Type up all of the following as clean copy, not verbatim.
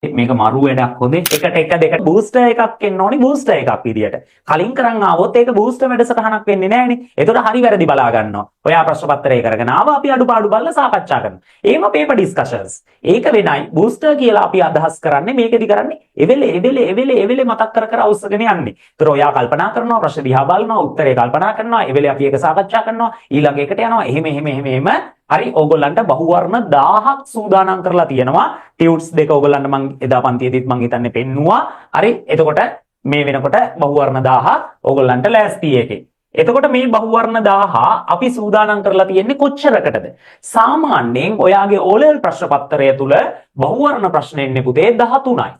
මේක මරු වැඩක් හොඳේ. එකට එක දෙකට බූස්ටර් එකක් එන්න ඕනි බූස්ටර් එකක් විදියට. කලින් කරන් ආවොත් ඒක බූස්ටර් වැඩසටහනක් වෙන්නේ නැහනේ. ඒතකොට හරි වැරදි බලා ගන්නවා. ඔයා ප්‍රශ්න පත්‍රය කරගෙන ආවා අපි අඩුපාඩු බලලා සාකච්ඡා කරනවා. ඒම පේපර් ඩිස්කෂන්ස්. ඒක වෙනයි. බූස්ටර් කියලා අපි අදහස් කරන්නේ මේකෙදි කරන්නේ එවෙලේ මතක් කර කර අවශ්‍යගෙන යන්නේ. ඒතර ඔයා කල්පනා කරනවා ප්‍රශ්න දිහා බලනවා උත්තරේ කල්පනා කරනවා එවෙලේ අපි ඒක සාකච්ඡා කරනවා ඊළඟ එකට යනවා. එහෙම හරි ඕගොල්ලන්ට බහුවර්ණ 1000ක් සූදානම් කරලා තියෙනවා. ටියුට්ස් දෙක ඕගොල්ලන්ට මම එදා පන්තියේදීත් මම හිතන්නේ පෙන්නුවා. හරි එතකොට මේ වෙනකොට බහුවර්ණ 1000 ඕගොල්ලන්ට ලෑස්ති එකේ. එතකොට මේ බහුවර්ණ 1000 අපි සූදානම් කරලා තියෙන්නේ කොච්චරකටද? සාමාන්‍යයෙන් ඔයාගේ O level ප්‍රශ්න පත්‍රය තුල බහුවර්ණ ප්‍රශ්න එන්නේ පුතේ 13යි.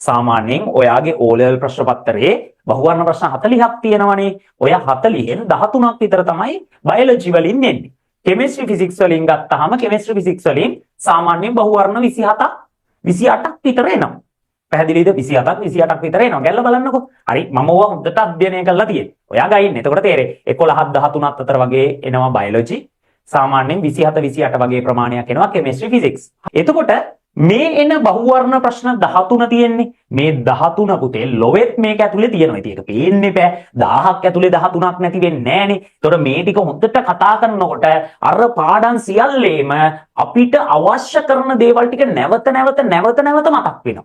සාමාන්‍යයෙන් ඔයාගේ O level ප්‍රශ්න පත්‍රයේ බහුවර්ණ ප්‍රශ්න 40ක් තියෙනවනේ. ඔය 40න් 13ක් විතර තමයි බයොලොජි වලින් එන්නේ. කෙමිස්ට්‍රි ෆිසික්ස් වලින් ගත්තාම කෙමිස්ට්‍රි ෆිසික්ස් වලින් සාමාන්‍යයෙන් බහුවර්ණ 27ක් 28ක් විතර එනවා. පැහැදිලිද? 27ක් විතර එනවා. ගැල්ල බලන්නකෝ. හරි මම ඕවා හොඳට අධ්‍යයනය කරලා තියෙන්නේ. ඔයා ගයින්නේ. එතකොට තේරෙයි. 11 13ත් අතර වගේ එනවා බයොලොජි. සාමාන්‍යයෙන් 27 28 වගේ ප්‍රමාණයක් එනවා කෙමිස්ට්‍රි ෆිසික්ස්. එතකොට මේ එන බහුවර්ණ ප්‍රශ්න 13 තියෙන්නේ. මේ 13 පුතේ ලොවෙත් මේක ඇතුලේ තියෙනවා. ඉතින් ඒක පේන්නේ බෑ. 1000ක් ඇතුලේ 13ක් නැති වෙන්නේ නෑනේ. ඒතකොට මේ ටික හොඳට කතා කරනකොට අර පාඩම් සියල්ලේම අපිට අවශ්‍ය කරන දේවල් ටික නැවත මතක් වෙනවා.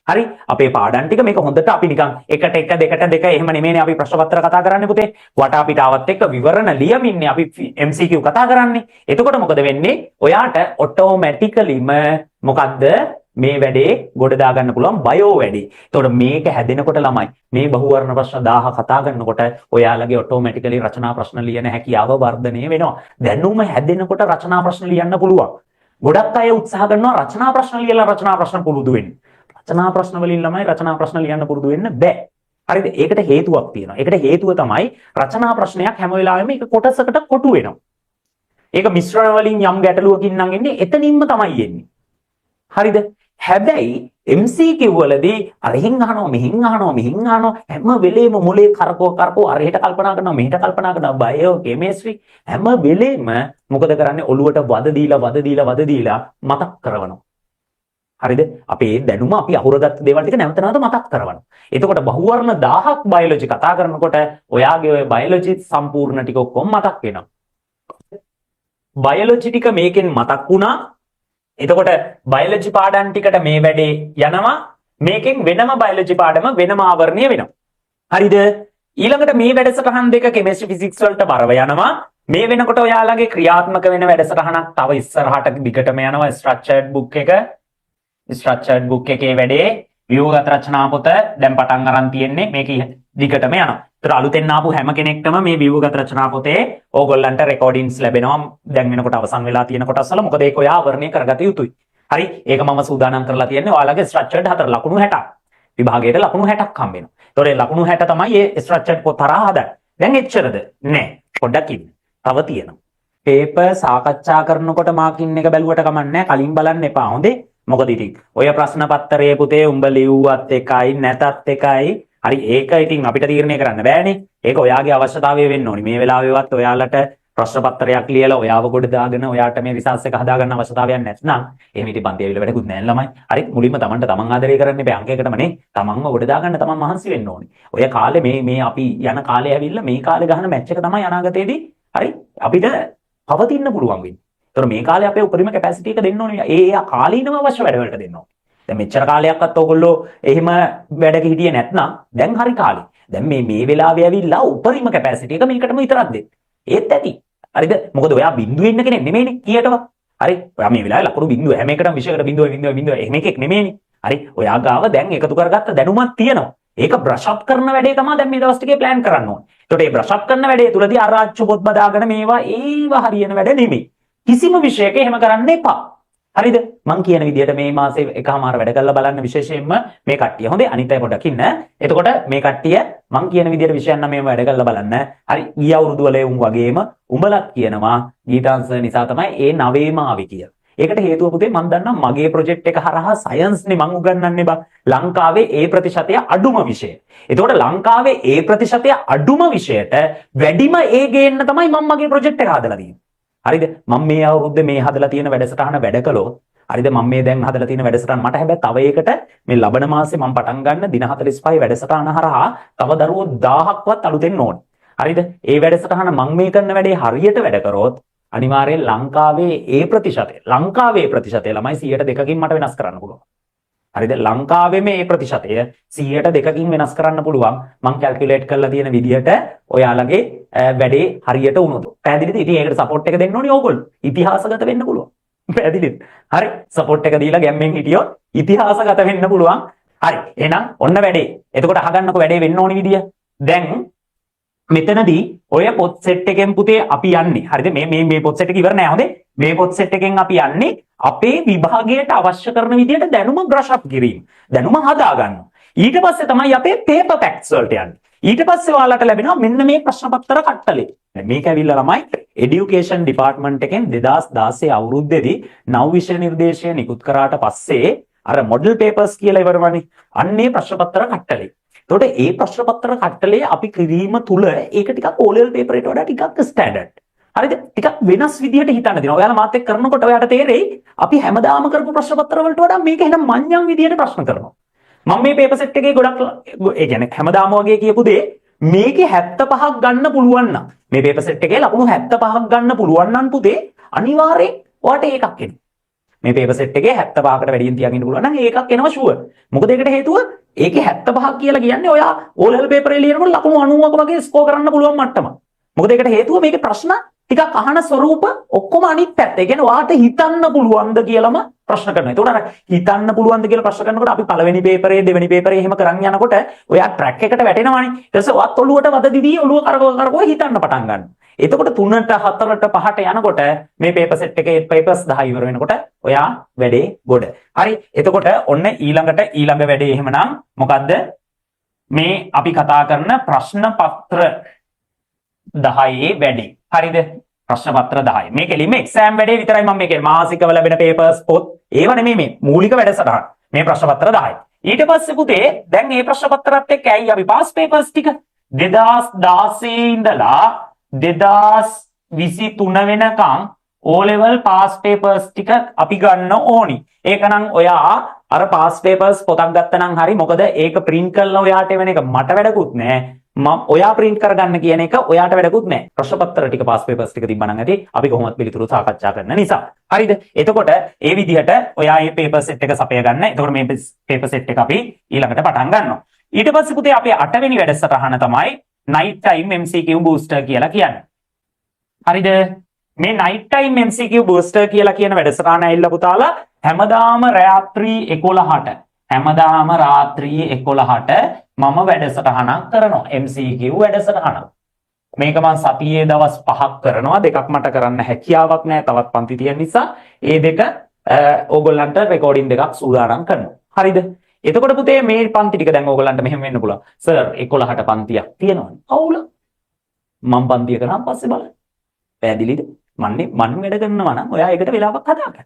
හරි අපේ පාඩම් ටික මේක හොඳට අපි නිකන් එකට එක දෙකට දෙක එහෙම නෙමෙයිනේ අපි ප්‍රශ්න පත්‍ර කතා කරන්නේ පුතේ. වටා පිටාවත් එක්ක විවරණ ලියමින්නේ අපි MCQ කතා කරන්නේ. එතකොට මොකද වෙන්නේ? ඔයාට ඔටෝමැටිකලිම මොකද්ද මේ වැඩේ ගොඩ දා ගන්න පුළුවන් බයෝ වැඩේ. එතකොට මේක හැදෙනකොට ළමයි මේ බහුවර්ණ ප්‍රශ්න 1000 කතා කරනකොට ඔයාලගේ ඔටෝමැටිකලි රචනා ප්‍රශ්න ලියන හැකියාව වර්ධනය වෙනවා. දැනුම හැදෙනකොට රචනා ප්‍රශ්න ලියන්න පුළුවන්. ගොඩක් අය උත්සාහ කරනවා රචනා ප්‍රශ්න ලියලා රචනා ප්‍රශ්න පුරුදු වෙන්න. රචනා ප්‍රශ්න වලින් ළමයි රචනා ප්‍රශ්න ලියන්න පුරුදු වෙන්න බෑ. හරිද? ඒකට හේතුවක් තියෙනවා. ඒකට හේතුව තමයි රචනා ප්‍රශ්නයක් හැම වෙලාවෙම එක කොටසකට කොටු වෙනවා. ඒක මිශ්‍රණ වලින් යම් ගැටලුවකින් නම් එන්නේ එතනින්ම තමයි එන්නේ. හරිද? හැබැයි MCQ වලදී අරහින් අහනවා මෙහින් අහනවා හැම වෙලේම මොලේ කරකෝ අරහෙට කල්පනා කරනවා මෙහෙට කල්පනා කරනවා බයෝ කෙමිස්ට්‍රි හැම වෙලේම මොකද කරන්නේ ඔළුවට වද දීලා මතක් කරවනවා. හරිද? අපේ දැනුම අපි අහුරගත්ත දේවල් ටික නැවත මතක් කරවනවා. එතකොට බහුවර්ණ 1000ක් බයොලොජි කතා කරනකොට ඔයාගේ ඔය බයොලොජි සම්පූර්ණ ටික ඔක්කොම මතක් වෙනවා. බයොලොජි ටික මේකෙන් මතක් වුණා. එතකොට බයොලොජි පාඩම් ටිකට මේ වැඩේ යනවා. මේකෙන් වෙනම බයොලොජි පාඩම වෙනම ආවරණය වෙනවා. හරිද? ඊළඟට මේ වැඩසටහන් දෙක කෙමිස්ට්‍රි ෆිසික්ස් වලට බරව යනවා. මේ වෙනකොට ඔයාලගේ ක්‍රියාත්මක වෙන වැඩසටහනක් තව ඉස්සරහට දිගටම යනවා. ස්ට්‍රක්චර්ඩ් බුක් එකේ වැඩේ ව්‍යුහගත රචනා පොත දැන් පටන් අරන් තියෙන්නේ. මේක දිගටම යනවා. ඒතර අලුතෙන් ආපු හැම කෙනෙක්ටම මේ ව්‍යුහගත රචනා පොතේ ඕගොල්ලන්ට රෙකෝඩින්ග්ස් ලැබෙනවා. දැන් වෙනකොට අවසන් වෙලා තියෙන කොටස් වල මොකද ඒක ඔයා ආවරණය කරගත යුතුයි. හරි ඒක මම සූදානම් කරලා තියෙන්නේ ඔයාලගේ ස්ට්‍රක්චර්ඩ් 4 ලකුණු 60ක්. විභාගයට ලකුණු 60ක් හම්බ වෙනවා. ඒතර ඒ ලකුණු 60 තමයි මේ ස්ට්‍රක්චර්ඩ් පොත හරහා හදන්නේ. දැන් එච්චරද? නෑ. පොඩ්ඩක් ඉන්න. තව තියෙනවා. පේපර් සාකච්ඡා කරනකොට මාකින් එක බැලුවට කමක් නෑ. කලින් බලන්න එපා. හොඳේ? මොකද ඉතින් ඔය ප්‍රශ්න පත්‍රයේ පුතේ උඹ ලිව්වත් එකයි නැතත් එකයි. හරි ඒක ඉතින් අපිට තීරණය කරන්න බෑනේ. ඒක ඔයාගේ අවශ්‍යතාවය වෙන්න ඕනි. මේ වෙලාවෙවත් ඔයාලට ප්‍රශ්න පත්‍රයක් ලියලා ඔයාව කොට දාගෙන ඔයාට මේ රිසර්ච් එක හදාගන්න අවශ්‍යතාවයක් නැත්නම් එහෙම ඉතින් පන්ති ඇවිල්ලා වැඩකුත් නැහැ ළමයි. හරි මුලින්ම තමන් ආදරය කරන්න එපා. අංකයකටම නේ. තමන්ව කොට දාගන්න තමන් මහන්සි වෙන්න ඕනි. ඔය කාලේ මේ අපි යන කාලේ ඇවිල්ලා මේ කාලේ ගහන මැච් එක තමයි අනාගතයේදී හරි අපිට පවතින්න පුළුවන් වෙන්නේ. ඒතර මේ කාලේ අපේ උපරිම කැපැසිටි එක දෙන්න ඕනේ. ඒ කාලීනව අවශ්‍ය වැඩ වලට දෙන්න ඕනේ. දැන් මෙච්චර කාලයක්වත් ඕගොල්ලෝ එහෙම වැඩක හිටියේ නැත්නම් දැන් හරි කාලේ. දැන් මේ වෙලාවේ ඇවිල්ලා උපරිම කැපැසිටි එක මේකටම විතරක් දෙන්න. ඒත් ඇති. හරිද? මොකද ඔයා බිඳුව ඉන්න කෙනෙක් නෙමෙයිනේ කීයටවත්. හරි. ඔයා මේ වෙලාවේ ලකුණු බිඳුව හැම එකටම විෂයකට බිඳුව එහෙම එකෙක් නෙමෙයිනේ. හරි. ඔයා ගාව දැන් එකතු කරගත්ත දැනුමක් තියෙනවා. ඒක බ්‍රෂ් අප් කරන වැඩේ තමයි දැන් මේ දවස් ටිකේ ප්ලෑන් කරන්න ඕනේ. ඒකට මේ බ්‍රෂ් අප් කරන වැඩේ තුලදී ආරාච්චු පොත් බදාගෙන මේවා ඒව හරියන වැඩ නෙමෙයි. කිසිම විෂයක එහෙම කරන්න එපා. හරිද? මං කියන විදිහට මේ මාසේ එකමාර වැඩ කරලා බලන්න විශේෂයෙන්ම මේ කට්ටිය. හොඳේ අනිත් අය පොඩ්ඩක් ඉන්න. එතකොට මේ කට්ටිය මං කියන විදිහට විෂයන් නම් මේව වැඩ කරලා බලන්න. හරි ගිය අවුරුදු වල උන් වගේම උඹලත් කියනවා ගීතාංශ නිසා තමයි ඒ 9ම ආවේ කියලා. ඒකට හේතුව පුතේ මම දන්නවා මගේ ප්‍රොජෙක්ට් එක හරහා සයන්ස්නේ මම උගන්වන්නේ බා. ලංකාවේ ඒ ප්‍රතිශතය අඩුම විෂය. එතකොට ලංකාවේ ඒ ප්‍රතිශතය අඩුම විෂයට වැඩිම ඒ ගේන්න තමයි මම මගේ ප්‍රොජෙක්ට් එක හදලා තියෙන්නේ. හරිද? මම මේ අවුරුද්දේ මේ හදලා තියෙන වැඩසටහන වැඩ කළොත් හරිද මම මේ දැන් හදලා තියෙන වැඩසටහන මට හැබැයි තව ඒකට මේ ලබන මාසේ මම පටන් ගන්න දින 45 වැඩසටහන හරහා තව දරුවෝ 1000ක්වත් අලුතෙන් ඕනේ. හරිද? ඒ වැඩසටහන මම මේ කරන වැඩේ හරියට වැඩ කරොත් අනිවාර්යෙන් ලංකාවේ ප්‍රතිශතය ළමයි 102කින් මට වෙනස් කරන්න පුළුවන්. හරිද? ලංකාවේ මේ ප්‍රතිශතය 102කින් වෙනස් කරන්න පුළුවන්. මම කැල්කියුලේට් කරලා තියෙන විදිහට ඔයාලගේ වැඩේ හරියට වුණොත්. පැහැදිලිද? ඉතින් ඒකට සපෝට් එක දෙන්න ඕනේ ඕගොල්ලෝ. ඉතිහාසගත වෙන්න පුළුවන්. පැහැදිලිද? හරි. සපෝට් එක දීලා ගැම්මෙන් හිටියොත් ඉතිහාසගත වෙන්න පුළුවන්. හරි. එහෙනම් ඔන්න වැඩේ. එතකොට අහගන්නකො වැඩේ වෙන්න ඕනි විදිය. දැන් මෙතනදී ඔය පොත් සෙට් එකෙන් පුතේ අපි යන්නේ. හරිද? මේ පොත් සෙට් එක ඉවර නෑ හොඳේ. මේ පොත් සෙට් එකෙන් අපි යන්නේ අපේ විභාගයට අවශ්‍ය කරන විදියට දැනුම බ්‍රෂ් අප් කිරීම. දැනුම හදා ගන්නවා. ඊට පස්සේ තමයි අපේ පේපර් පැක්ස් වලට යන්නේ. ඊට පස්සේ ඔයාලට ලැබෙනවා මෙන්න මේ ප්‍රශ්න පත්‍ර කට්ටලේ. දැන් මේක ඇවිල්ලා ළමයි এডুকেෂන් ඩිපාර්ට්මන්ට් එකෙන් 2016 අවුරුද්දේදී නව විෂය නිර්දේශය නිකුත් කරාට පස්සේ අර මොඩල් පේපර්ස් කියලා ඉවරවනේ. අන්නේ ප්‍රශ්න පත්‍ර කට්ටලේ. එතකොට ඒ ප්‍රශ්න පත්‍ර කට්ටලේ අපි කිරීම තුල ඒක ටිකක් O level paper එකට වඩා ටිකක් ස්ටෑන්ඩඩ්. හරිද? ටිකක් වෙනස් විදියට හිතන්න දෙනවා. ඔයාලා මාත් එක්ක කරනකොට ඔයාලට තේරෙයි අපි හැමදාම කරපු ප්‍රශ්න පත්‍ර වලට වඩා මේක එනම් මඤ්ඤම් විදියට ප්‍රශ්න කරනවා. මම මේ පේපර් සෙට් එකේ ගොඩක් ඒ කියන්නේ හැමදාම වගේ කියපු දේ මේකේ 75ක් ගන්න පුළුවන් නම් මේ පේපර් සෙට් එකේ ලකුණු 75ක් ගන්න පුළුවන් නම් පුතේ අනිවාර්යෙන් ඔයාලට ඒකක් එනවා. මේ පේපර් සෙට් එකේ 75කට වැඩියෙන් තියාගෙන ඉන්න පුළුවන් නම් ඒකක් එනවා ෂුවර්. මොකද ඒකට හේතුව ඒකේ 75ක් කියලා කියන්නේ ඔයා O level paper එකේ ලියනකොට ලකුණු 90ක වගේ ස්කෝර් කරන්න පුළුවන් මට්ටම. මොකද ඒකට හේතුව මේකේ ප්‍රශ්න ටිකක් අහන ස්වරූප ඔක්කොම අනිත් පැත්ත. ඒ කියන්නේ ඔයාට හිතන්න පුළුවන්ද කියලාම ප්‍රශ්න කරනවා. ඒතකොට අර හිතන්න පුළුවන්ද කියලා ප්‍රශ්න කරනකොට අපි පළවෙනි පේපරේ දෙවෙනි පේපරේ එහෙම කරන් යනකොට ඔයා ට්‍රැක් එකට වැටෙනවානේ. ඊට පස්සේ ඔයත් ඔළුවට වද දිදී ඔළුව කරකව හිතන්න පටන් ගන්නවා. එතකොට 3ට 4ට 5ට යනකොට මේ පේපර් සෙට් එකේ පේපර්ස් 10 ඉවර වෙනකොට ඔයා වැඩේ ගොඩ. හරි. එතකොට ඔන්න ඊළඟ වැඩේ එහෙමනම් මොකද්ද? මේ අපි කතා කරන ප්‍රශ්න පත්‍ර 10 වැඩේ. හරිද? ප්‍රශ්න පත්‍ර 10. මේක එළිම එක්සෑම් වැඩේ විතරයි මම මේකේ මාසිකව ලැබෙන පේපර්ස් පොත් ඒව නෙමෙයි මේ මූලික වැඩසටහන. මේ ප්‍රශ්න පත්‍ර 10. ඊට පස්සේ පුතේ දැන් මේ ප්‍රශ්න පත්‍රات එක්ක ඇයි අපි පාස් පේපර්ස් ටික 2016 ඉඳලා 2023 වෙනකම් O level pass papers ටික අපි ගන්න ඕනි. ඒකනම් ඔයා අර pass papers පොතක් ගත්තනම් හරි මොකද ඒක print කරලා ඔයාට එවන එක මට වැඩකුත් නෑ. මම ඔයා print කරගන්න කියන එක ඔයාට වැඩකුත් නෑ. ප්‍රශ්න පත්‍ර ටික pass papers ටික තිබ්බනම් ඇති අපි කොහොමවත් පිළිතුරු සාකච්ඡා කරන්න නිසා. හරිද? එතකොට ඒ විදිහට ඔයා මේ paper set එක සපය ගන්න. එතකොට මේ paper set එක අපි ඊළඟට පටන් ගන්නවා. ඊට පස්සේ පුතේ අපේ 8 වෙනි වැඩසටහන තමයි night time MCQ booster කියලා කියන්නේ. හරිද? මේ night time MCQ booster කියලා කියන වැඩසටහන ඇවිල්ලා පුතාලා හැමදාම රාත්‍රී 11ට මම වැඩසටහනක් කරනවා MCQ වැඩසටහනක්. මේක මම සතියේ දවස් 5ක් කරනවා. දෙකක් මට කරන්න හැකියාවක් නැහැ. තවත් පන්ති තියෙන නිසා ඒ දෙක ඕගොල්ලන්ට රෙකෝඩින් දෙකක් සූදානම් කරනවා. හරිද? එතකොට පුතේ මේ පන්ති ටික දැන් ඕගොල්ලන්ට මෙහෙම වෙන්න පුළුවන්. සර් 11ට පන්තියක් තියෙනවනේ. අවුල. මම පන්තිය කරාන් පස්සේ බලන්න. පැහැදිලිද? මම වැඩ කරනවා නම් ඔයා ඒකට වෙලාවක් හදාගන්න.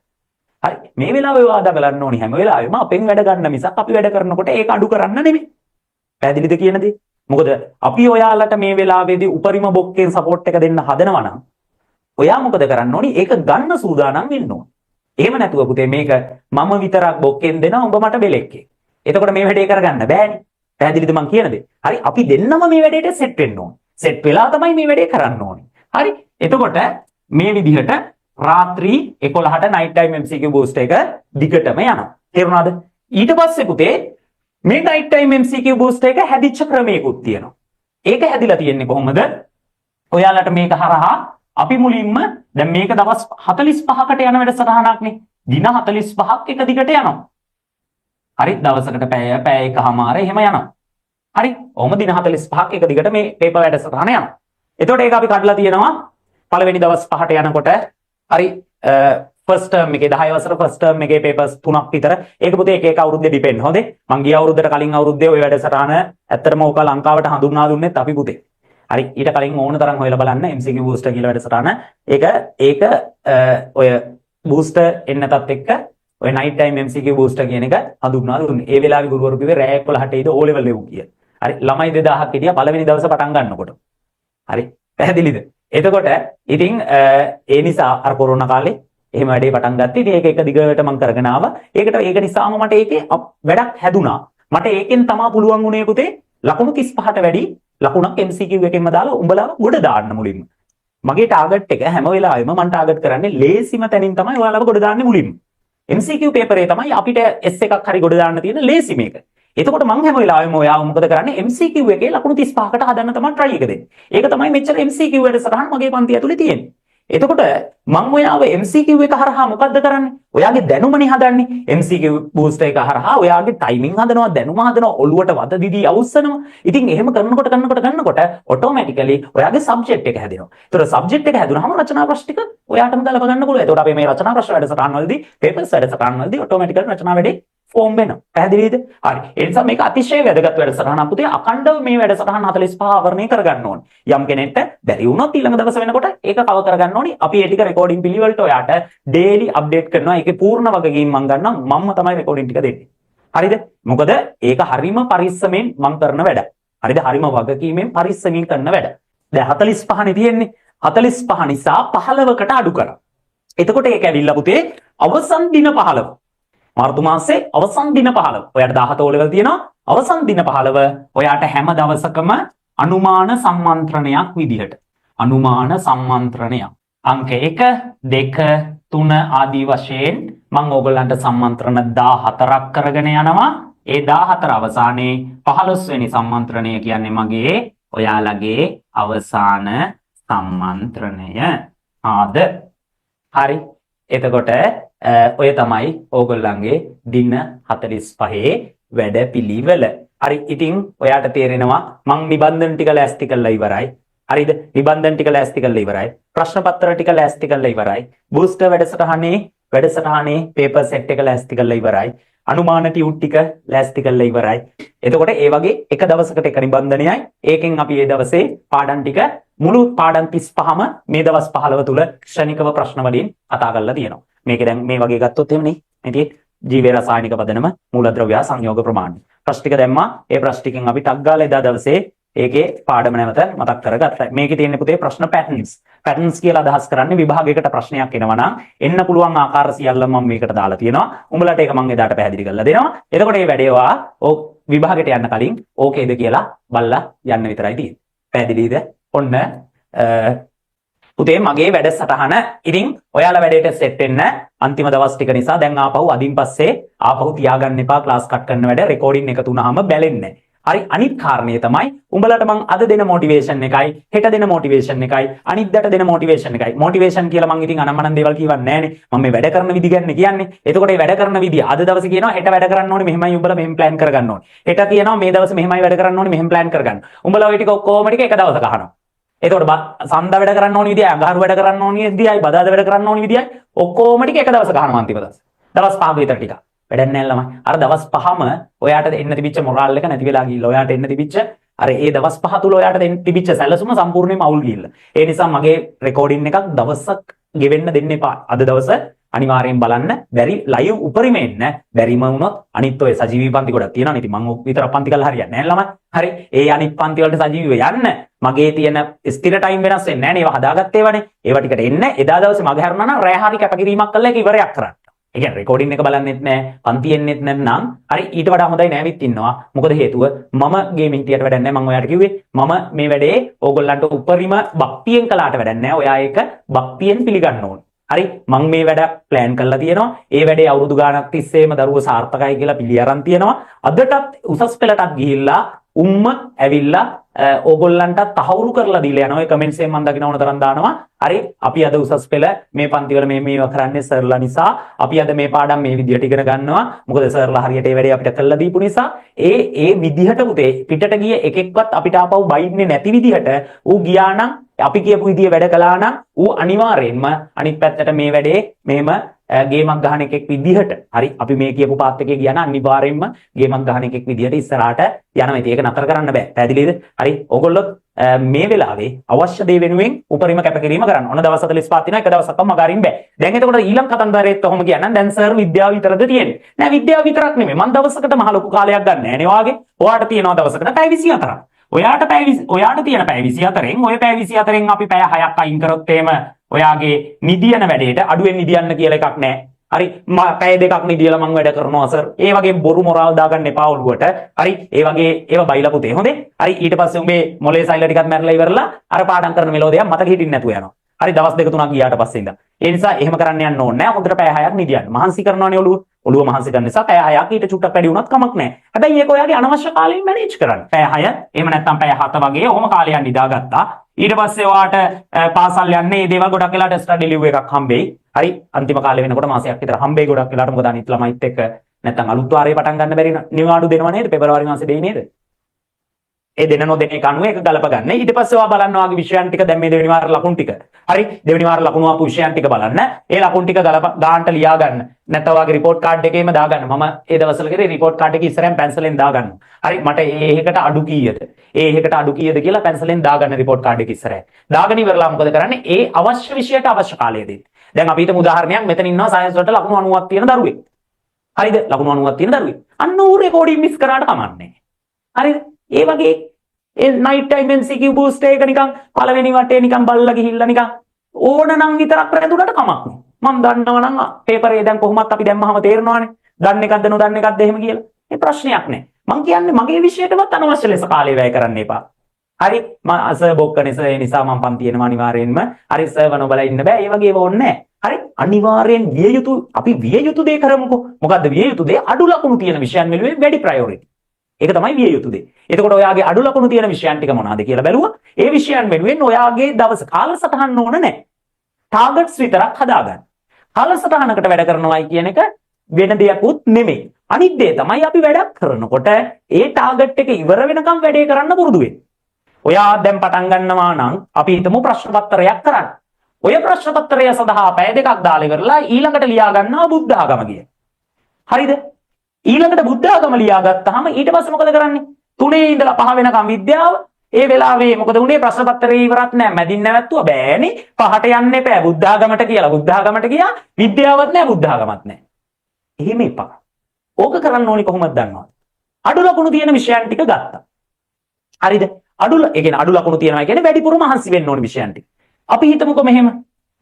හරි. මේ වෙලාවේ ඔයා හදා බලන්න ඕනි හැම වෙලාවෙම අපෙන් වැඩ ගන්න මිසක් අපි වැඩ කරනකොට ඒක අඩු කරන්න නෙමෙයි. පැහැදිලිද කියන දේ? මොකද අපි ඔයාලට මේ වෙලාවේදී උපරිම බොක්කෙන් සපෝට් එක දෙන්න හදනවා නම් ඔයා මොකද කරන්න ඕනි? ඒක ගන්න සූදානම් වෙන්න ඕනි. එහෙම නැතුව පුතේ මේක මම විතරක් බොක්කෙන් දෙනවා උඹ මට බෙලෙක්කේ. එතකොට මේ වැඩේ කරගන්න බෑනේ. පැහැදිලිද මං කියන දේ? හරි. අපි දෙන්නම මේ වැඩේට සෙට් වෙන්න ඕනි. සෙට් වෙලා තමයි මේ වැඩේ කරන්න ඕනි. හරි. එතකොට මේ විදිහට රාත්‍රී 11ට night time MCQ boost එක දිගටම යනවා. තේරුණාද? ඊට පස්සේ පුතේ මේ night time MCQ boost එක හැදිච්ච ක්‍රමයකුත් තියෙනවා. ඒක හැදිලා තියෙන්නේ කොහොමද? ඔයාලට මේක හරහා අපි මුලින්ම දැන් මේක දවස් 45කට යන වැඩසටහනක්නේ. දින 45ක් එක දිගට යනවා. හරි. දවසකට පැය එකමාර එහෙම යනවා. හරි. ඔහොම දින 45ක් එක දිගට මේ පේපර් වැඩසටහන යනවා. එතකොට ඒක අපි කඩලා තියෙනවා පළවෙනි දවස් 5ට යනකොට හරි ෆස්ට් ටර්ම් එකේ 10 වසර ෆස්ට් ටර්ම් එකේ පේපර්ස් 3ක් විතර. ඒක පුතේ එක අවුරුද්දේ ඩිපෙන්ඩ්. හොඳේ. මං ගිය අවුරුද්දට කලින් අවුරුද්දේ ওই වැඩසටහන ඇත්තටම ඕක ලංකාවට හඳුන්වා දුන්නෙත් අපි පුතේ. හරි. ඊට කලින් ඕන තරම් හොයලා බලන්න MCQ booster කියලා වැඩසටහන. ඒක ඔය booster එන්නතත් එක්ක ඔය night time MCQ booster කියන එක හඳුන්වා දුන්නේ. ඒ වෙලාවේ ගුරුවරු කිව්වේ රෑ 11ට ඉද O level එව් කියලා. හරි. ළමයි 2000ක් හිටියා පළවෙනි දවසේ පටන් ගන්නකොට. හරි. පැහැදිලිද? එතකොට ඉතින් ඒ නිසා අර කොරෝනා කාලේ එහෙම වැඩේ පටන් ගත්තා. ඉතින් ඒක එක දිගට මම කරගෙන ආවා. ඒක නිසාම මට ඒකේ වැඩක් හැදුනා. මට ඒකෙන් තමයි පුළුවන් වුණේ පුතේ ලකුණු 35ට වැඩි ලකුණක් MCQ එකෙන්ම දාලා උඹලා ගොඩ දාන්න මුලින්ම. මගේ ටාගට් එක හැම වෙලාවෙම මම ටාගට් කරන්නේ ලේසිම තැනින් තමයි ඔයාලව ගොඩ දාන්නේ මුලින්ම. MCQ පේපරේ තමයි අපිට S එකක් හරි ගොඩ දාන්න තියෙන ලේසි මේක. එතකොට මම හැම වෙලාවෙම ඔයාව මොකද කරන්නේ MCQ එකේ ලකුණු 35කට හදන්න තමයි try එක දෙන්නේ. ඒක තමයි මෙච්චර MCQ වැඩසටහන මගේ පන්ති ඇතුලේ තියෙන්නේ. එතකොට මම ඔයාව MCQ එක හරහා මොකද්ද කරන්නේ? ඔයාගේ දැනුමනේ හදන්නේ. MCQ බූස්ටර් එක හරහා ඔයාගේ ටයිමින් හදනවා, දැනුම හදනවා, ඔළුවට වද දිදී අවුස්සනවා. ඉතින් එහෙම කරනකොට ඔටෝමැටිකලි ඔයාගේ සබ්ජෙක්ට් එක හැදෙනවා. ඒතකොට සබ්ජෙක්ට් එක හැදුනහම රචනා ප්‍රශ්න ටික ඔයාටම ගලප ගන්න පුළුවන්. එතකොට අපි මේ රචනා ප්‍රශ්න වැඩසටහන් වලදී, පේපර්ස් වැඩසටහන් වලදී ඔටෝමැටිකලි රචනා වැඩේ ෆෝම් වෙනවා. පැහැදිලිද? හරි. ඒ නිසා මේක අතිශය වැදගත් වැඩසටහනක් පුතේ. අඛණ්ඩව මේ වැඩසටහන 45 ආවරණය කරගන්න ඕනේ. යම් කෙනෙක්ට බැරි වුණොත් ඊළඟ දවස් වෙනකොට ඒක කවර් කරගන්න ඕනේ. අපි ඒ ටික රෙකෝඩින් පිළිවෙලට ඔයාට ඩේලි අප්ඩේට් කරනවා. ඒකේ පූර්ණ වගකීම් මම ගන්නවා. මම්ම තමයි රෙකෝඩින් ටික දෙන්නේ. හරිද? මොකද ඒක හරිම පරිස්සමෙන් මම කරන වැඩ. හරිද? හරිම වගකීමෙන් පරිස්සමින් කරන වැඩ. දැන් 45 නේ තියෙන්නේ. 45 නිසා 15කට අඩු කරා. එතකොට ඒක ඇවිල්ලා පුතේ අවසන් දින 15. මාර්තු මාසේ අවසන් දින 15. ඔයාට 17 ලෙවල් තියෙනවා. අවසන් දින 15 ඔයාට හැම දවසකම අනුමාන සම්මන්ත්‍රණයක් විදිහට. අනුමාන සම්මන්ත්‍රණයක්. අංක 1, 2, 3 ආදී වශයෙන් මම ඕගොල්ලන්ට සම්මන්ත්‍රණ 14ක් කරගෙන යනවා. ඒ 14 අවසානයේ 15 වෙනි සම්මන්ත්‍රණය කියන්නේ මගේ ඔයාලගේ අවසාන සම්මන්ත්‍රණය. ආද හරි. එතකොට ඔය තමයි ඕගොල්ලන්ගේ දින 45 වැඩපිළිවෙල. හරි. ඉතින් ඔයාට තේරෙනවා මං නිබන්ධන ටික ලෑස්ති කරලා ඉවරයි. හරිද? නිබන්ධන ටික ලෑස්ති කරලා ඉවරයි. ප්‍රශ්න පත්‍ර ටික ලෑස්ති කරලා ඉවරයි. බූස්ටර් වැඩසටහනේ පේපර් සෙට් එක ලෑස්ති කරලා ඉවරයි. අනුමාන ටියුට් ටික ලෑස්ති කරලා ඉවරයි. එතකොට ඒ වගේ එක දවසකට එක නිබන්ධනයයි. ඒකෙන් අපි ඒ දවසේ පාඩම් ටික මුළු පාඩම් 35ම මේ දවස් 15 තුල ක්ෂණිකව ප්‍රශ්න වලින් කතා කරලා තියෙනවා. මේක දැන් මේ වගේ ගත්තොත් එහෙමනේ. ඉතින් ජීව රසායනික පදනම මූලද්‍රව්‍ය සංයෝග ප්‍රමාණය. ප්‍රශ්න ටික දැම්මා. ඒ ප්‍රශ්න ටිකෙන් අපි ටක් ගාලා එදා දවසේ ඒකේ පාඩම නැවත මතක් කරගත්තා. මේකේ තියෙන පුතේ ප්‍රශ්න පැටර්න්ස්. පැටර්න්ස් කියලා අදහස් කරන්නේ විභාගයකට ප්‍රශ්නයක් එනවා නම් එන්න පුළුවන් ආකාර සියල්ල මම මේකට දාලා තියෙනවා. උඹලට ඒක මම එදාට පැහැදිලි කරලා දෙනවා. එතකොට මේ වැඩේ ඔය විභාගයට යන්න කලින් ඕකේද කියලා බලලා යන්න විතරයි තියෙන්නේ. පැහැදිලිද? ඔන්න පුතේ මගේ වැඩසටහන ඉතින් ඔයාලා වැඩේට සෙට් වෙන්න අන්තිම දවස් ටික නිසා දැන් ආපහු අදින් පස්සේ ආපහු තියාගන්න එපා ක්ලාස් කට් කරන වැඩ රෙකෝඩින් එකතු වුණාම බැලෙන්නේ. හරි. අනිත් කාරණේ තමයි උඹලට මං අද දෙන මොටිවේෂන් එකයි හෙට දෙන මොටිවේෂන් එකයි අනිද්දාට දෙන මොටිවේෂන් එකයි. මොටිවේෂන් කියලා මං ඉතින් අනම්මනම් දේවල් කියවන්නේ නැහනේ. මම මේ වැඩ කරන විදි ගැන කියන්නේ. එතකොට මේ වැඩ කරන විදිය අද දවසේ කියනවා හෙට වැඩ කරන්න ඕනේ මෙහෙමයි උඹලා මෙහෙම ප්ලෑන් කරගන්න ඕනේ. හෙට කියනවා මේ දවසේ මෙහෙමයි වැඩ කරන්න ඕනේ මෙහෙම ප්ලෑන් කරගන්න. උඹලා ওই ටික ඔක්කොම ටික එක දවසක අහනවා. එතකොට සඳ වැඩ කරන්න ඕනි විදියයි අඟහරු වැඩ කරන්න ඕනි විදියයි බදාද වැඩ කරන්න ඕනි විදියයි ඔක්කොම ටික එක දවසක අහනවා අන්තිම දවස් 5 විතර ටික. වැඩක් නැහැ ළමයි. අර දවස් 5ම ඔයාට එන්න තිබිච්ච මොරාල් එක නැති වෙලා ගිහිල්ලා ඔයාට එන්න තිබිච්ච අර ඒ දවස් 5 තුල ඔයාට එන්න තිබිච්ච සැලසුම සම්පූර්ණයෙන්ම අවුල් ගිහිල්ලා. ඒ නිසා මගේ රෙකෝඩින් එකක් දවසක් ගෙවෙන්න දෙන්න එපා. අද දවස අනිවාර්යෙන් බලන්න. බැරි ලයිව් උපරිම එන්න. බැරිම වුණොත් අනිත් ඔය සජීවී පන්ති ගොඩක් තියෙනවා. ඉතින් මම විතර පන්ති කරලා හරියන්නේ නැහැ ළමයි. හරි. ඒ අනිත් පන්ති වලට සජීවීව යන්න. මගේ තියෙන ස්ථිර ටයිම් වෙනස් වෙන්නේ නැහැ නේ. ඒවා හදාගත්තේ ඒවානේ. ඒවා ටිකට එන්න. එදා දවසේ මග හැරුණා නම් රෑ හරි කැපකිරීමක් කළා ඒක ඉවරයක් කරන්න. ඒ කියන්නේ රෙකෝඩින් එක බලන්නෙත් නැහැ, පන්ති එන්නෙත් නැත්නම් හරි ඊට වඩා හොඳයි නෑවිත් ඉන්නවා. මොකද හේතුව මම ගේමින් ටියට වැඩක් නැහැ. මම ඔයාලට කිව්වේ මම මේ වැඩේ ඕගොල්ලන්ට උපරිම භක්තියෙන් කළාට වැඩක් නැහැ. ඔයා ඒක භක්තියෙන් පිළිගන්න ඕනේ. හරි මම මේ වැඩ ප්ලෑන් කරලා තියෙනවා. ඒ වැඩේ අවුරුදු ගාණක් තිස්සේම දරුවෝ සාර්ථකයි කියලා පිළි අරන් තියෙනවා. අදටත් උසස් පෙළටත් ගිහිල්ලා ඇවිල්ලා ඕගොල්ලන්ට තහවුරු කරලා දීලා යනවා. ඒ කමෙන්ට්ස් එකෙන් මම දකින්න ඕන තරම් දානවා. හරි අපි අද උසස් පෙළ මේ පන්ති වල මේවා කරන්නේ සර්ලා නිසා අපි අද මේ පාඩම් මේ විදියට ඉගෙන ගන්නවා. මොකද සර්ලා හරියට ඒ වැඩේ අපිට කළා දීපු නිසා ඒ විදිහට පුතේ පිටට ගිය එකෙක්වත් අපිට ආපහු බයින්නේ නැති විදිහට ඌ ගියා නම් අපි කියපු විදිය වැඩ කළා නම් ඌ අනිවාර්යෙන්ම අනිත් පැත්තට මේ වැඩේ මෙහෙම ගේමක් ගහන එකෙක් විදිහට හරි අපි මේ කියපු පාත් එකේ ගියා නම් අනිවාර්යෙන්ම ගේමක් ගහන එකෙක් විදිහට ඉස්සරහට යනවා. ඉතින් ඒක නතර කරන්න බෑ. පැහැදිලිද? හරි ඕගොල්ලොත් මේ වෙලාවේ අවශ්‍ය දේ වෙනුවෙන් උපරිම කැපකිරීම කරන්න. ඔන්න දවස් 45 තියෙනවා. එක දවසක්ම මගහරින්න බෑ. දැන් එතකොට ඊළඟ කතන්දරේත් කොහොම කියනනම් දැන් සර් විද්‍යාව විතරද තියෙන්නේ. නෑ විද්‍යාව විතරක් නෙමෙයි. මම දවසකට මහ ලොකු කාලයක් ගන්න නෑනේ වාගේ. ඔයාට තියෙනවා දවසකට පැය 24ක්. ඔයාට තියෙන පැය 24න් ඔය පැය 24න් අපි පැය 6ක් අයින් කරොත් එහෙම ඔයාගේ නිදියන වැඩේට අඩුවෙන් නිදියන්න කියලා එකක් නැහැ. හරි පැය දෙකක් නිදියලා මම වැඩ කරනවා සර්. ඒ වගේ බොරු මොරාල් දාගන්න එපා ඔළුවට. හරි ඒ වගේ ඒවා බයිලා පුතේ හොඳේ. හරි ඊට පස්සේ උඹේ මොලේ සයිල ටිකත් මැරලා ඉවරලා අර පාඩම් කරන මෙලෝදියක් මතක හිටින්නේ නැතුව යනවා. හරි දවස් දෙක තුනක් ගියාට පස්සේ ඉඳන්. ඒ නිසා එහෙම කරන්න යන්න ඕනේ නැහැ. හොඳට පැය 6ක් නිදියන්න. මහන්සි කරනවානේ ඔළුව මහන්සි කරන නිසා පැය 6ක් ඊට චුට්ටක් වැඩි වුණත් කමක් නැහැ. හැබැයි ඒක ඔයාගේ අනවශ්‍ය කාලයෙන් මැනේජ් කරන්න. පැය 6 එහෙම නැත්නම් පැය 7 වගේ ඔහොම කාලයක් නිදාගත්තා. ඊට පස්සේ ඔයාට පාසල් යන්නේ මේ දේවල් ගොඩක් වෙලාට ස්ටඩි ලිව් එකක් හම්බෙයි. හරි අන්තිම කාලේ වෙනකොට මාසයක් විතර හම්බෙයි ගොඩක් වෙලාට. මොකද අනිත් ළමයිත් එක්ක නැත්නම් අලුත් වාරේ පටන් ගන්න බැරි නිවාඩු දෙනව නේද? පෙබරවාරි මාසේ දෙයි නේද? ඒ දෙන නොදෙන එක අනුව ඒක ගලප ගන්න. ඊට පස්සේ ඔයා බලන්න ඔයාගේ විෂයන් ටික දැන් මේ දෙවෙනි වාර ලකුණු ටික. හරි දෙවෙනි වාර ලකුණු ආපු විෂයන් ටික බලන්න. ඒ ලකුණු ටික ගානට ලියා ගන්න. නැත්නම් ඔයාගේ report card එකේම දාගන්න. මම ඒ දවස්වල කරේ report card එකේ ඉස්සරහින් පැන්සලෙන් දාගන්න. හරි මට ඒකට අඩු කීයද? ඒකට අඩු කීයද කියලා පැන්සලෙන් දාගන්න report card එක ඉස්සරහින්. දාගෙන ඉවරලා මොකද කරන්නේ? ඒ අවශ්‍ය විෂයට අවශ්‍ය කාලය දෙන්න. දැන් අපි හිතමු උදාහරණයක් මෙතන ඉන්නවා සයන්ස් වලට ලකුණු 90ක් තියෙන දරුවෙක්. හරිද? ලකුණු 90ක් තියෙන දරුවෙක්. අන්න ඌ රෙකෝඩින් මිස් කරාට කමන්නේ. හරිද? ඒ වගේ ඒ night time MCQ boost එක නිකන් පළවෙනි වටේ නිකන් බල්ලා ගිහිල්ලා නිකන් ඕන නම් විතරක් රැඳුනට කමක් නෑ. මම දන්නවා නම් පේපරේ දැන් කොහොමත් අපි දැම්මහම තේරෙනවානේ. දන්න එකක්ද නොදන්න එකක්ද එහෙම කියලා. ඒ ප්‍රශ්නයක් නෑ. මම කියන්නේ මගේ විෂයයටවත් අනවශ්‍ය ලෙස කාලය වැය කරන්න එපා. හරි මම සර් බොක්කනේ සර් ඒ නිසා මම පන්ති එනවා අනිවාර්යෙන්ම. හරි සර් වනබලා ඉන්න බෑ. ඒ වගේ ඒව ඕනේ නෑ. හරි අනිවාර්යෙන් අපි විය යුතු දේ කරමුකෝ. මොකද්ද විය යුතු දේ? අඩු ලකුණු තියෙන විෂයන් වෙනුවෙන් වැඩි ප්‍රයොරිටි. ඒක තමයි විය යුතු දේ. එතකොට ඔයාගේ අඩු ලකුණු තියෙන විෂයන් ටික මොනවාද කියලා බැලුවා. ඒ විෂයන් වෙනුවෙන් ඔයාගේ දවස කාලසටහන ඕන නැහැ. ටාගට්ස් විතරක් හදාගන්න. කාලසටහනකට වැඩ කරනවායි කියන එක වෙන දෙයක්වත් නෙමෙයි. අනිත් දේ තමයි අපි වැඩක් කරනකොට ඒ ටාගට් එක ඉවර වෙනකම් වැඩේ කරන්න පුරුදු වෙන්න. ඔයා දැන් පටන් ගන්නවා නම් අපි හිතමු ප්‍රශ්න පත්‍රයක් කරන්න. ඔය ප්‍රශ්න පත්‍රය සඳහා පැය දෙකක් දාලා ඉවරලා ඊළඟට ලියා ගන්නවා බුද්ධ ආගම කිය. හරිද? ඊළඟට බුද්ධ ආගම ලියාගත්තාම ඊට පස්සේ මොකද කරන්නේ? 3 ඉඳලා 5 වෙනකම් විද්‍යාව. ඒ වෙලාවේ මොකද උනේ? ප්‍රශ්න පත්‍රේ ඉවරත් නැහැ. මැදින් නැවැත්තුවා බෑනේ. 5ට යන්න එපා. බුද්ධ ආගමට කියලා බුද්ධ ආගමට ගියා. විද්‍යාවත් නැහැ බුද්ධ ආගමත් නැහැ. එහෙම එපා. ඕක කරන්න ඕනේ කොහොමද දන්නවද? අඩු ලකුණු තියෙන විෂයන් ටික ගත්තා. හරිද? ඒ කියන්නේ අඩු ලකුණු තියෙනවා කියන්නේ වැඩිපුර මහන්සි වෙන්න ඕනේ විෂයන් ටික. අපි හිතමුකෝ මෙහෙම.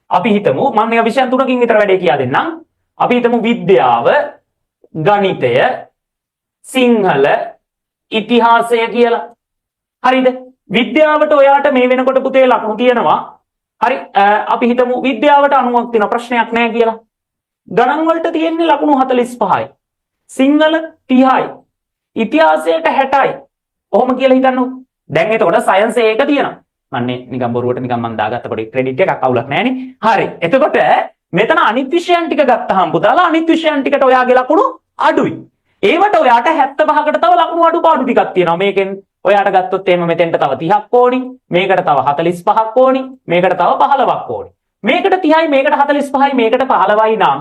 අපි හිතමු මම මේ විෂයන් 3කින් විතර වැඩේ කියා දෙන්නම්. අපි හිතමු විද්‍යාව, ගණිතය, සිංහල, ඉතිහාසය කියලා. හරිද? විද්‍යාවට ඔයාට මේ වෙනකොට පුතේ ලකුණු තියෙනවා. හරි අපි හිතමු විද්‍යාවට 90ක් තියෙන ප්‍රශ්නයක් නැහැ කියලා. ගණන් වලට තියෙන්නේ ලකුණු 45යි. සිංහල 30යි. ඉතිහාසයට 60යි. ඔහොම කියලා හිතන්නකො. දැන් එතකොට සයන්ස් එක තියෙනවා. මන්නේ නිකන් බොරුවට නිකන් මම දාගත්ත පොඩි ක්‍රෙඩිට් එකක් අවුලක් නැහැනේ. හරි. එතකොට මෙතන අනිත් විෂයන් ටික ගත්තාම පුතාලා අනිත් විෂයන් ටිකට ඔයාගේ ලකුණු අඩුයි. ඒවට ඔයාට 75කට තව ලකුණු අඩුපාඩු ටිකක් තියෙනවා. මේකෙන් ඔයාට ගත්තොත් එහෙම මෙතෙන්ට තව 30ක් ඕනි. මේකට තව 45ක් ඕනි. මේකට තව 15ක් ඕනි. මේකට 30යි මේකට 45යි මේකට 15යි නම්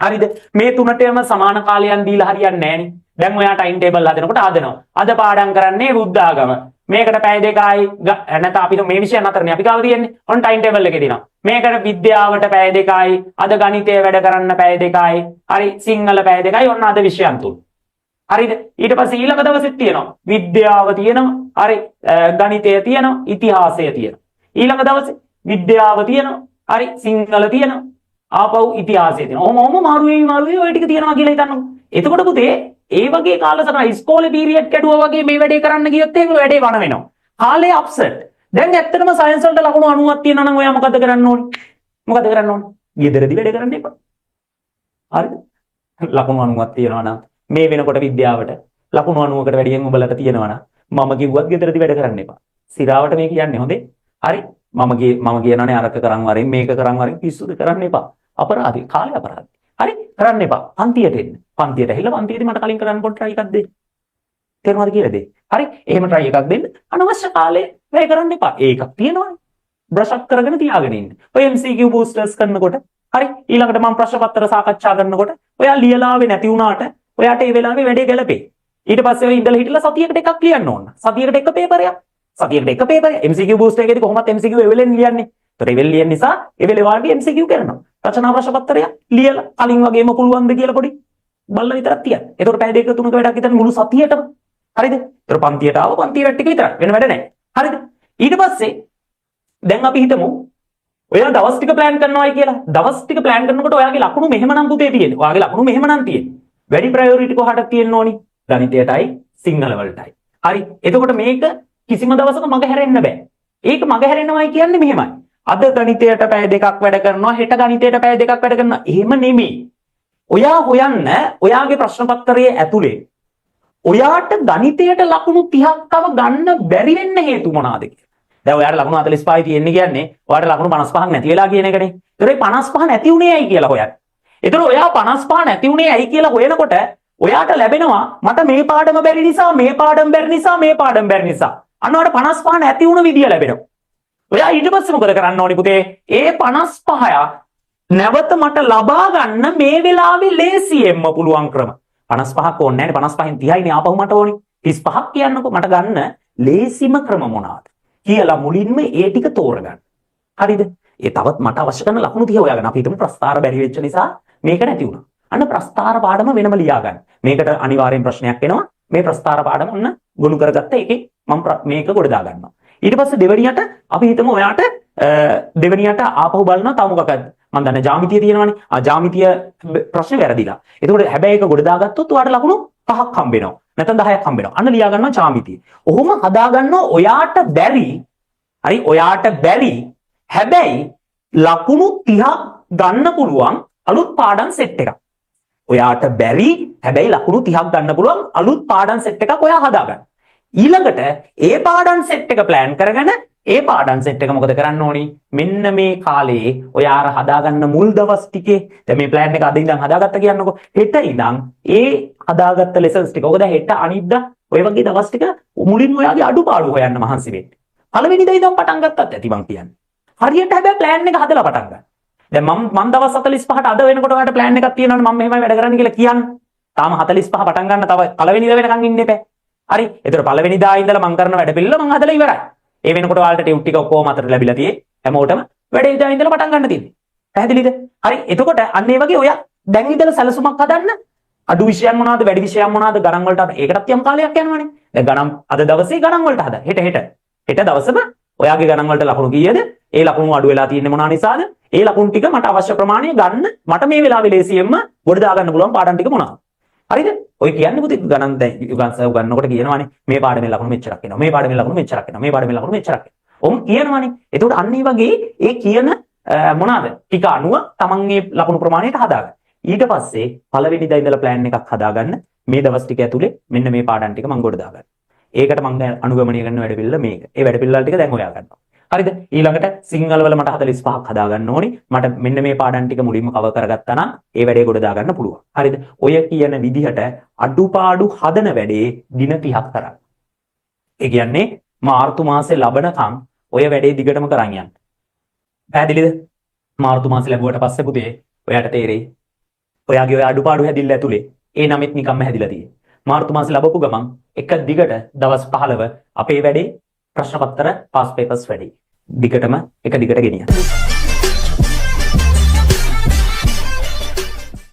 හරිද? මේ තුනටම සමාන කාලයන් දීලා හරියන්නේ නැහනේ. දැන් ඔයා ටයිම් ටේබල් හදනකොට හදනවා. අද පාඩම් කරන්නේ බුද්ධ ආගම. මේකට පැය දෙකයි නැත්නම් අපිට මේ විෂයන් අතරනේ අපි ගාව තියෙන්නේ. ඔන්න ටයිම් ටේබල් එකේ දිනවා. මේකට විද්‍යාවට පැය දෙකයි, අද ගණිතය වැඩ කරන්න පැය දෙකයි, හරි සිංහල පැය දෙකයි, ඔන්න අද විෂයන් තුන. හරිද? ඊට පස්සේ ඊළඟ දවසෙත් තියෙනවා. විද්‍යාව තියෙනවා, හරි ගණිතය තියෙනවා, ඉතිහාසය තියෙනවා. ඊළඟ දවසේ විද්‍යාව තියෙනවා, හරි සිංහල තියෙනවා, ආපහු ඉතිහාසය තියෙනවා. ඔහොම මාරුවේ ඔය ටික තියෙනවා කියලා හිතන්නකො. එතකොට පුතේ ඒ වගේ කාලසටහන ඉස්කෝලේ පීරියඩ් කැඩුවා වගේ මේ වැඩේ කරන්න ගියොත් එහෙම වැඩේ වණ වෙනවා. කාලේ අප්සෙට්. දැන් ඇත්තටම සයන්ස් වලට ලකුණු 90ක් තියෙනවා නම් ඔයා මොකද කරන්න ඕනේ? මොකද කරන්න ඕනේ? ගෙදරදී වැඩ කරන්න එපා. හරිද? ලකුණු 90ක් තියෙනවා නම් මේ වෙනකොට විද්‍යාවට ලකුණු 90කට වැඩියෙන් උඹලට තියෙනවා නම් මම කිව්වත් ගෙදරදී වැඩ කරන්න එපා. සිරාවට මේ කියන්නේ හොඳේ. හරි? මම කියනවානේ අරක කරන් වරින් මේක කරන් වරින් පිස්සුද කරන්න එපා. අපරාධي. කාලේ අපරාධي. හරි? කරන්න එපා. පන්තියට එන්න. පන්තියට ඇහිලා පන්තියේදී මට කලින් කරන්න පොඩ්ඩක් try එකක් දෙන්න. තේරුණාද කියලා දෙන්න. හරි? එහෙම try එකක් දෙන්න. අනවශ්‍ය කාලේ වැය කරන්න එපා. ඒකක් තියෙනවානේ. බ්‍රෂ් අප් කරගෙන තියාගෙන ඉන්න. ඔය MCQ boosters කරනකොට හරි ඊළඟට මම ප්‍රශ්න පත්‍ර සාකච්ඡා කරනකොට ඔයා ලියලාවේ නැති වුණාට ඔයාට ඒ වෙලාවේ වැඩේ ගැලපේ. ඊට පස්සේ ඔය ඉඳලා හිටලා සතියකට එකක් ලියන්න ඕන. සතියකට එක පේපරයක්. සතියකට එක පේපරයක්. MCQ booster එකේදී කොහොමද MCQ එවෙලෙන් ලියන්නේ? ඒතර එවෙල් ලියන නිසා එවෙලේ වාගේ MCQ කරනවා. රචනා ප්‍රශ්න පත්‍රයක් ලියලා කලින් වගේම පුළුවන්ද කියලා පොඩි බලලා විතරක් තියන්න. ඒතකොට පැය දෙක තුනක වැඩක් හිටන් මුළු සතියටම හරිද? ඒතර පන්තියට ආව පන්තිය වැට් ටික විතරයි. වෙන වැඩ නැහැ. හරිද? ඊට පස්සේ දැන් අපි හිතමු ඔයා දවස් ටික ප්ලෑන් කරනවායි කියලා. දවස් ටික ප්ලෑන් කරනකොට ඔයාගේ ලකුණු මෙහෙම නම් පුතේ තියෙන්නේ. ඔයාගේ ලකුණු මෙහෙම නම් තියෙන්නේ. වැඩි ප්‍රයොරිටි කොහටද තියෙන්න ඕනි? ගණිතයටයි සිංහල වලටයි. හරි. එතකොට මේක කිසිම දවසක මග හැරෙන්න බෑ. ඒක මග හැරෙනවයි කියන්නේ මෙහෙමයි. අද ගණිතයට පැය දෙකක් වැඩ කරනවා, හෙට ගණිතයට පැය දෙකක් වැඩ කරනවා. එහෙම නෙමෙයි. ඔයා හොයන්න ඔයාගේ ප්‍රශ්න පත්‍රයේ ඇතුලේ ඔයාට ගණිතයට ලකුණු 30ක් තව ගන්න බැරි වෙන්න හේතු මොනවාද කියලා. දැන් ඔයාට ලකුණු 45යි තියෙන්නේ කියන්නේ ඔයාට ලකුණු 55ක් නැති වෙලා කියන එකනේ. ඒතර ඒ 55 නැති උනේ ඇයි කියලා හොයන්න. ඒතර ඔයා 55 නැති උනේ ඇයි කියලා හොයනකොට ඔයාට ලැබෙනවා මට මේ පාඩම බැරි නිසා, මේ පාඩම බැරි නිසා, මේ පාඩම බැරි නිසා. අන්න ඔයාට 55 නැති වුණ විදිය ලැබෙනවා. ඔයා ඊට පස්සේ මොකද කරන්න ඕනි පුතේ? ඒ 55 නැවත මට ලබා ගන්න මේ වෙලාවේ ලේසියෙන්ම පුළුවන් ක්‍රම. 55ක් ඕනේ නැහැ නේ. 55න් 30යිනේ ආපහු මට ඕනි. 35ක් කියන්නකෝ මට ගන්න ලේසිම ක්‍රම මොනවාද කියලා මුලින්ම ඒ ටික තෝරගන්න. හරිද? ඒ තවත් මට අවශ්‍ය කරන ලකුණු 30 හොයාගන්න. අපි හිතමු ප්‍රස්තාර බැරි වෙච්ච නිසා මේක නැති වුණා. අන්න ප්‍රස්තාර පාඩම වෙනම ලියා ගන්න. මේකට අනිවාර්යෙන් ප්‍රශ්නයක් එනවා. මේ ප්‍රස්තාර පාඩම ඔන්න ගොනු කරගත්ත එකේ මම මේක ගොඩ දා ගන්නවා. ඊට පස්සේ දෙවෙනියට අපි හිතමු ඔයාට දෙවෙනියට ආපහු බලනවා තව මොකක්ද? මම දන්නේ ජ්‍යාමිතිය තියෙනවානේ. ජ්‍යාමිතිය ප්‍රශ්නේ වැරදිලා. ඒකෝට හැබැයි ඒක ගොඩ දාගත්තොත් ඔයාට ලකුණු 5ක් හම්බ වෙනවා. නැත්නම් 10ක් හම්බ වෙනවා. අන්න ලියා ගන්නවා ජ්‍යාමිතිය. ඔහොම හදා ගන්නවා ඔයාට බැරි. හරි ඔයාට බැරි. හැබැයි ලකුණු 30ක් ගන්න පුළුවන් අලුත් පාඩම් සෙට් එකක්. ඔයාට බැරි හැබැයි ලකුණු 30ක් ගන්න පුළුවන් අලුත් පාඩම් සෙට් එකක් ඔයා හදාගන්න. ඊළඟට ඒ පාඩම් සෙට් එක ප්ලෑන් කරගෙන ඒ පාඩම් සෙට් එක මොකද කරන්න ඕනි? මෙන්න මේ කාලේ ඔයා අර හදාගන්න මුල් දවස් ටිකේ දැන් මේ ප්ලෑන් එක අද ඉඳන් හදාගත්ත කියන්නකෝ. හෙට ඉඳන් ඒ හදාගත්ත ලෙසන්ස් ටික. ඔකද හෙට අනිද්දා ඔය වගේ දවස් ටික මුලින්ම ඔයාගේ අඩුපාඩු හොයන්න මහන්සි වෙන්න. පළවෙනිදා ඉඳන් පටන් ගත්තත් ඇති මං කියන්නේ. හරියට හැබැයි ප්ලෑන් එක හදලා පටන් ගන්න. දැන් මම දවස් 45ට අද වෙනකොට ඔයාලට ප්ලෑන් එකක් තියෙනවනේ මම මෙහෙමයි වැඩ කරන්න කියලා කියන්න. තාම 45 පටන් ගන්න තව පළවෙනිදා වෙනකන් ඉන්න එපා. හරි. ඒතර පළවෙනිදා ඉඳලා මම කරන වැඩ පිළිවෙල මම හදලා ඉවරයි. ඒ වෙනකොට ඔයාලට ටියුට් ටික ඔක්කොම අතට ලැබිලා තියෙයි. හැමෝටම වැඩේ ඉඳලා පටන් ගන්න තියෙන්නේ. පැහැදිලිද? හරි. එතකොට අන්න ඒ වගේ ඔයා දැන් ඉඳලා සැලසුමක් හදන්න. අඩු විෂයන් මොනවාද, වැඩි විෂයන් මොනවාද, ගණන් වලට හද. ඒකටත් යම් කාලයක් යනවනේ. දැන් ගණන් අද දවසේ ගණන් වලට හද. හෙට දවසම ඔයාගේ ගණන් වලට ලකුණු කීයද? ඒ ලකුණු අඩු වෙලා තියෙන්නේ මොනවා නිසාද? ඒ ලකුණු ටික මට අවශ්‍ය ප්‍රමාණය ගන්න මට මේ වෙලාවේ ලේසියෙන්ම ගොඩ දා ගන්න පුළුවන් පාඩම් ටික මොනවාද? හරිද? ඔය කියන්නේ පුතේ ගණන් දැන් ගන්නකොට කියනවානේ මේ පාඩමේ ලකුණු මෙච්චරක් එනවා. මේ පාඩමේ ලකුණු මෙච්චරක් එනවා. මේ පාඩමේ ලකුණු මෙච්චරක් එනවා. ඔම් කියනවානේ. එතකොට අන්න ඒ වගේ ඒ කියන මොනවාද? ටික අනුව තමන් මේ ලකුණු ප්‍රමාණයට හදාගන්න. ඊට පස්සේ පළවෙනිදා ඉඳලා ප්ලෑන් එකක් හදාගන්න. මේ දවස් ටික ඇතුලේ මෙන්න මේ පාඩම් ටික මම ගොඩ දාගන්න. ඒකට මම දැන් අනුගමනය කරන වැඩ පිළිවෙල මේක. ඒ වැඩ පිළිවෙල ටික දැන් හොයා ගන්නවා. හරිද? ඊළඟට සිංහල වල මට 45ක් හදා ගන්න ඕනේ. මට මෙන්න මේ පාඩම් ටික මුලින්ම කවර් කරගත්තා නම් ඒ වැඩේ ගොඩ දා ගන්න පුළුවන්. හරිද? ඔය කියන විදිහට අඩුපාඩු හදන වැඩේ දින 30ක් කරන්න. ඒ කියන්නේ මාර්තු මාසේ ලබනකම් ඔය වැඩේ දිගටම කරන් යන්න. පැහැදිලිද? මාර්තු මාසේ ලැබුවට පස්සේ පුතේ ඔයාට තේරෙයි. ඔයාගේ ඔය අඩුපාඩු හැදිල්ල ඇතුලේ ඒ නමෙත් නිකම්ම හැදිලා තියෙන්නේ. මාර්තු මාසේ ලැබපු ගමන් එක දිගට දවස් 15 අපේ වැඩේ ප්‍රශ්න පත්‍ර පාස් පේපර්ස් වැඩි. දිගටම එක දිගට ගෙනියන්න.